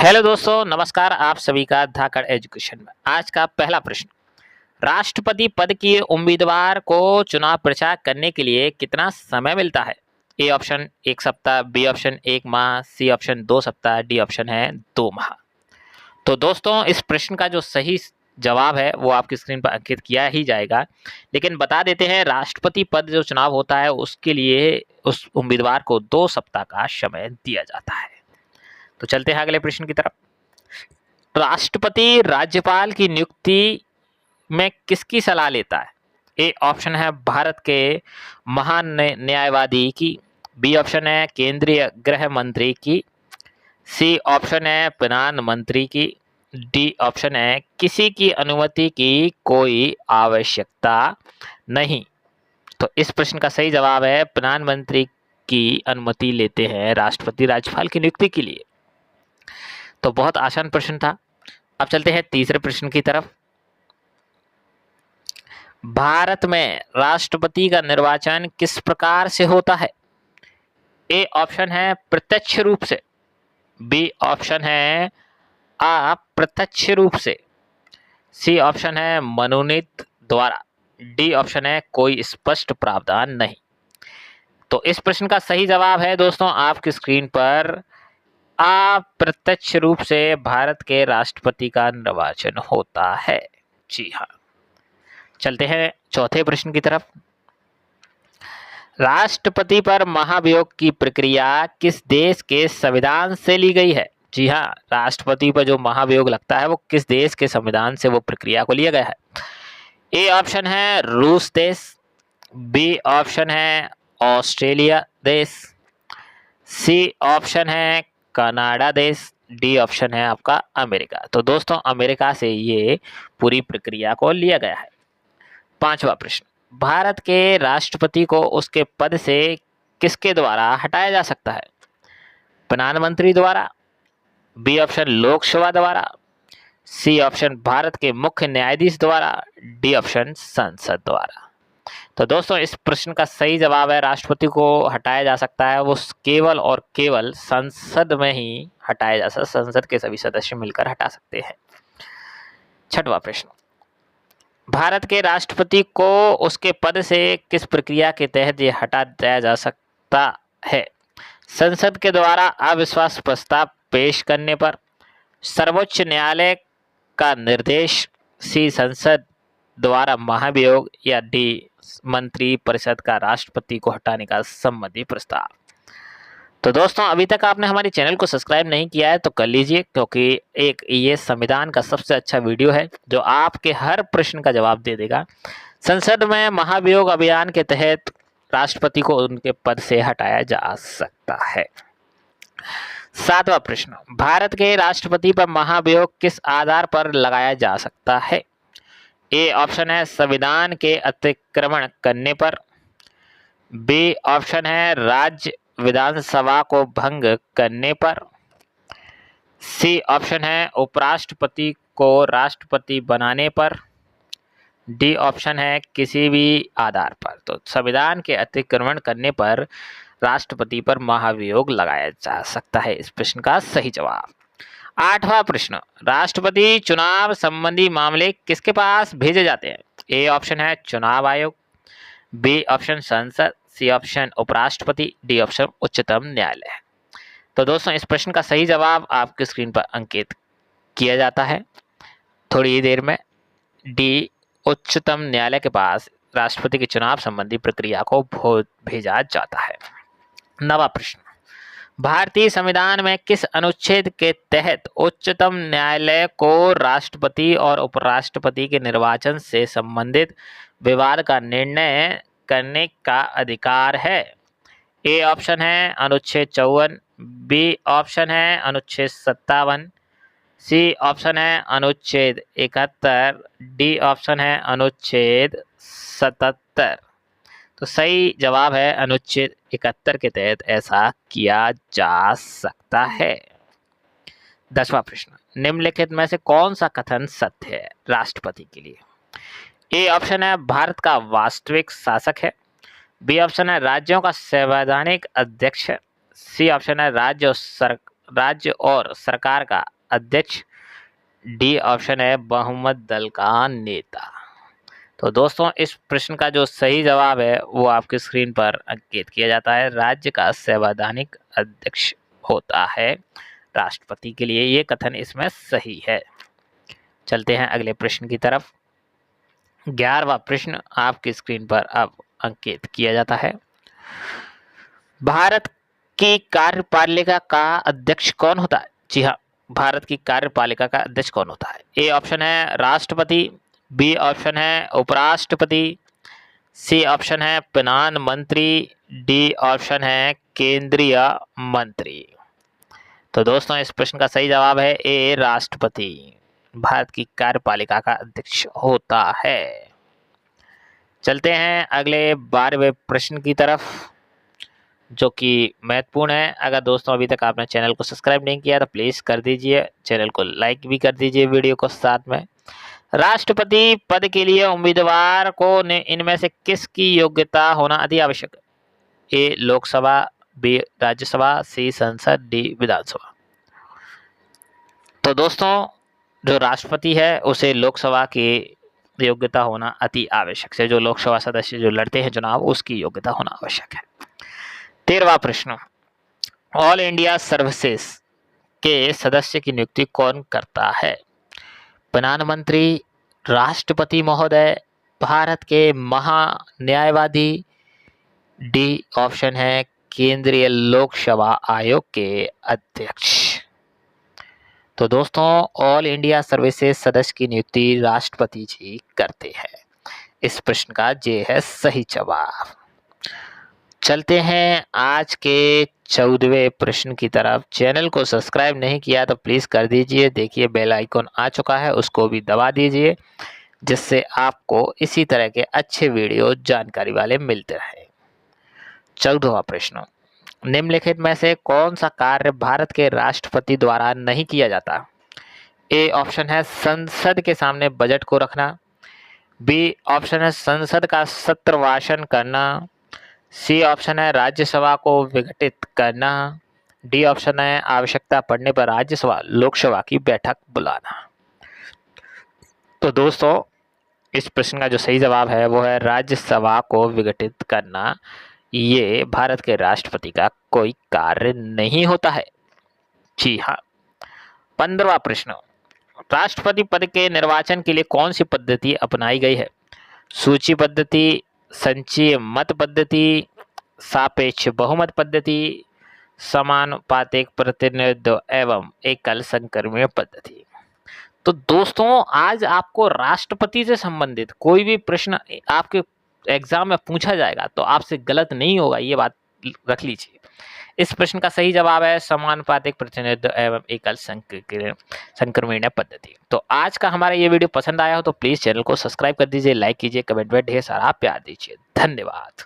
Hello दोस्तों, नमस्कार। आप सभी का धाकड़ एजुकेशन में आज का पहला प्रश्न। राष्ट्रपति पद की उम्मीदवार को चुनाव प्रचार करने के लिए कितना समय मिलता है? ए ऑप्शन 1 सप्ताह, बी ऑप्शन 1 माह, सी ऑप्शन 2 सप्ताह, डी ऑप्शन है 2 माह। तो दोस्तों, इस प्रश्न का जो सही जवाब है वो आपकी स्क्रीन पर अंकित किया ही जाएगा, लेकिन बता देते हैं राष्ट्रपति पद जो चुनाव होता है उसके लिए उस उम्मीदवार को 2 सप्ताह का समय दिया जाता है। तो चलते हैं अगले प्रश्न की तरफ। राष्ट्रपति राज्यपाल की नियुक्ति में किसकी सलाह लेता है? ए ऑप्शन है भारत के महान न्यायवादी की, बी ऑप्शन है केंद्रीय गृह मंत्री की, सी ऑप्शन है प्रधानमंत्री की, डी ऑप्शन है किसी की अनुमति की कोई आवश्यकता नहीं। तो इस प्रश्न का सही जवाब है प्रधानमंत्री की अनुमति लेते हैं राष्ट्रपति राज्यपाल की नियुक्ति के लिए। तो बहुत आसान प्रश्न था। अब चलते हैं तीसरे प्रश्न की तरफ। भारत में राष्ट्रपति का निर्वाचन किस प्रकार से होता है? ए ऑप्शन है प्रत्यक्ष रूप से, बी ऑप्शन है अप्रत्यक्ष रूप से, सी ऑप्शन है मनोनीत द्वारा, डी ऑप्शन है कोई स्पष्ट प्रावधान नहीं। तो इस प्रश्न का सही जवाब है दोस्तों आपकी स्क्रीन पर अप्रत्यक्ष रूप से भारत के राष्ट्रपति का निर्वाचन होता है। जी हाँ। चलते हैं चौथे प्रश्न की तरफ। राष्ट्रपति पर महाभियोग की प्रक्रिया किस देश के संविधान से ली गई है? जी हाँ, राष्ट्रपति पर जो महाभियोग लगता है वो किस देश के संविधान से वो प्रक्रिया को लिया गया है? ए ऑप्शन है रूस देश, बी ऑप्शन है ऑस्ट्रेलिया देश, सी ऑप्शन है कनाडा देश, डी ऑप्शन है आपका अमेरिका। तो दोस्तों अमेरिका से ये पूरी प्रक्रिया को लिया गया है। पांचवा प्रश्न। भारत के राष्ट्रपति को उसके पद से किसके द्वारा हटाया जा सकता है? प्रधानमंत्री द्वारा, बी ऑप्शन लोकसभा द्वारा, सी ऑप्शन भारत के मुख्य न्यायाधीश द्वारा, डी ऑप्शन संसद द्वारा। तो दोस्तों इस प्रश्न का सही जवाब है राष्ट्रपति को हटाया जा सकता है वो केवल और केवल संसद में ही हटाया जा सकता है। संसद के सभी सदस्य मिलकर हटा सकते हैं। छठवां प्रश्न। भारत के राष्ट्रपति को उसके पद से किस प्रक्रिया के तहत ये हटा दिया जा सकता है? संसद के द्वारा अविश्वास प्रस्ताव पेश करने पर, सर्वोच्च न्यायालय का निर्देश, सी संसद द्वारा महाभियोग, या डी मंत्री परिषद का राष्ट्रपति को हटाने का संबंधी प्रस्ताव। तो दोस्तों अभी तक आपने हमारे चैनल को सब्सक्राइब नहीं किया है तो कर लीजिए, क्योंकि एक ये संविधान का सबसे अच्छा वीडियो है जो आपके हर प्रश्न का जवाब दे देगा। संसद में महाभियोग अभियान के तहत राष्ट्रपति को उनके पद से हटाया जा सकता है। सातवां प्रश्न। भारत के राष्ट्रपति पर महाभियोग किस आधार पर लगाया जा सकता है? ए ऑप्शन है संविधान के अतिक्रमण करने पर, बी ऑप्शन है राज्य विधानसभा को भंग करने पर, सी ऑप्शन है उपराष्ट्रपति को राष्ट्रपति बनाने पर, डी ऑप्शन है किसी भी आधार पर। तो संविधान के अतिक्रमण करने पर राष्ट्रपति पर महाभियोग लगाया जा सकता है इस प्रश्न का सही जवाब। आठवां प्रश्न। राष्ट्रपति चुनाव संबंधी मामले किसके पास भेजे जाते हैं? ए ऑप्शन है चुनाव आयोग, बी ऑप्शन संसद, सी ऑप्शन उपराष्ट्रपति, डी ऑप्शन उच्चतम न्यायालय। तो दोस्तों इस प्रश्न का सही जवाब आपकी स्क्रीन पर अंकित किया जाता है थोड़ी ही देर में। डी उच्चतम न्यायालय के पास राष्ट्रपति के चुनाव संबंधी प्रक्रिया को भेजा जाता है। नवा प्रश्न। भारतीय संविधान में किस अनुच्छेद के तहत उच्चतम न्यायालय को राष्ट्रपति और उपराष्ट्रपति के निर्वाचन से संबंधित विवाद का निर्णय करने का अधिकार है? ए ऑप्शन है अनुच्छेद 54, बी ऑप्शन है अनुच्छेद 57, सी ऑप्शन है अनुच्छेद 71, डी ऑप्शन है अनुच्छेद 77। तो सही जवाब है अनुच्छेद 71 के तहत ऐसा किया जा सकता है। 10वां प्रश्न। निम्नलिखित में से कौन सा कथन सत्य है राष्ट्रपति के लिए? ए ऑप्शन है भारत का वास्तविक शासक है, बी ऑप्शन है राज्यों का संवैधानिक अध्यक्ष है, सी ऑप्शन है राज्य और सरकार का अध्यक्ष, डी ऑप्शन है बहुमत दल का नेता। तो दोस्तों इस प्रश्न का जो सही जवाब है वो आपकी स्क्रीन पर अंकित किया जाता है। राज्य का संवैधानिक अध्यक्ष होता है राष्ट्रपति के लिए, ये कथन इसमें सही है। चलते हैं अगले प्रश्न की तरफ। 11वां प्रश्न आपकी स्क्रीन पर अब अंकित किया जाता है। भारत की कार्यपालिका का अध्यक्ष कौन होता है? जी हाँ, भारत की कार्यपालिका का अध्यक्ष कौन होता है? ए ऑप्शन है राष्ट्रपति, बी ऑप्शन है उपराष्ट्रपति, सी ऑप्शन है प्रधानमंत्री, डी ऑप्शन है केंद्रीय मंत्री। तो दोस्तों इस प्रश्न का सही जवाब है ए राष्ट्रपति भारत की कार्यपालिका का अध्यक्ष होता है। चलते हैं अगले 12वें प्रश्न की तरफ जो कि महत्वपूर्ण है। अगर दोस्तों अभी तक आपने चैनल को सब्सक्राइब नहीं किया तो प्लीज़ कर दीजिए, चैनल को लाइक भी कर दीजिए वीडियो को साथ में। राष्ट्रपति पद के लिए उम्मीदवार को इनमें से किसकी योग्यता होना अति आवश्यक है? ए लोकसभा, बी राज्यसभा, सी संसद, डी विधानसभा। तो दोस्तों जो राष्ट्रपति है उसे लोकसभा की योग्यता होना अति आवश्यक है। जो लोकसभा सदस्य जो लड़ते हैं चुनाव उसकी योग्यता होना आवश्यक है। 13वां प्रश्न, ऑल इंडिया सर्विसेज के सदस्य की नियुक्ति कौन करता है? प्रधानमंत्री, राष्ट्रपति महोदय, भारत के महान्यायवादी, डी ऑप्शन है केंद्रीय लोक सेवा आयोग के अध्यक्ष। तो दोस्तों ऑल इंडिया सर्विसेज सदस्य की नियुक्ति राष्ट्रपति जी करते हैं। इस प्रश्न का ये है सही जवाब। चलते हैं आज के 14वें प्रश्न की तरफ। चैनल को सब्सक्राइब नहीं किया तो प्लीज़ कर दीजिए। देखिए बेल आइकॉन आ चुका है, उसको भी दबा दीजिए जिससे आपको इसी तरह के अच्छे वीडियो जानकारी वाले मिलते रहे। 14वां प्रश्न, निम्नलिखित में से कौन सा कार्य भारत के राष्ट्रपति द्वारा नहीं किया जाता? ए ऑप्शन है संसद के सामने बजट को रखना, बी ऑप्शन है संसद का सत्र भाषण करना, सी ऑप्शन है राज्यसभा को विघटित करना, डी ऑप्शन है आवश्यकता पड़ने पर राज्यसभा लोकसभा की बैठक बुलाना। तो दोस्तों इस प्रश्न का जो सही जवाब है वो है राज्यसभा को विघटित करना। ये भारत के राष्ट्रपति का कोई कार्य नहीं होता है। जी हाँ। 15वां प्रश्न, राष्ट्रपति पद के निर्वाचन के लिए कौन सी पद्धति अपनाई गई है? सूची पद्धति, संचयी मत पद्धति, सापेक्ष बहुमत पद्धति, समानुपातिक प्रतिनिधित्व एवं एकल संक्रमण पद्धति। तो दोस्तों आज आपको राष्ट्रपति से संबंधित कोई भी प्रश्न आपके एग्जाम में पूछा जाएगा तो आपसे गलत नहीं होगा, ये बात रख लीजिए। इस प्रश्न का सही जवाब है समानुपातिक प्रतिनिधित्व एवं एकल संक्रमण पद्धति। तो आज का हमारा ये वीडियो पसंद आया हो तो प्लीज़ चैनल को सब्सक्राइब कर दीजिए, लाइक कीजिए, कमेंट में ढेर सारा प्यार दीजिए। धन्यवाद।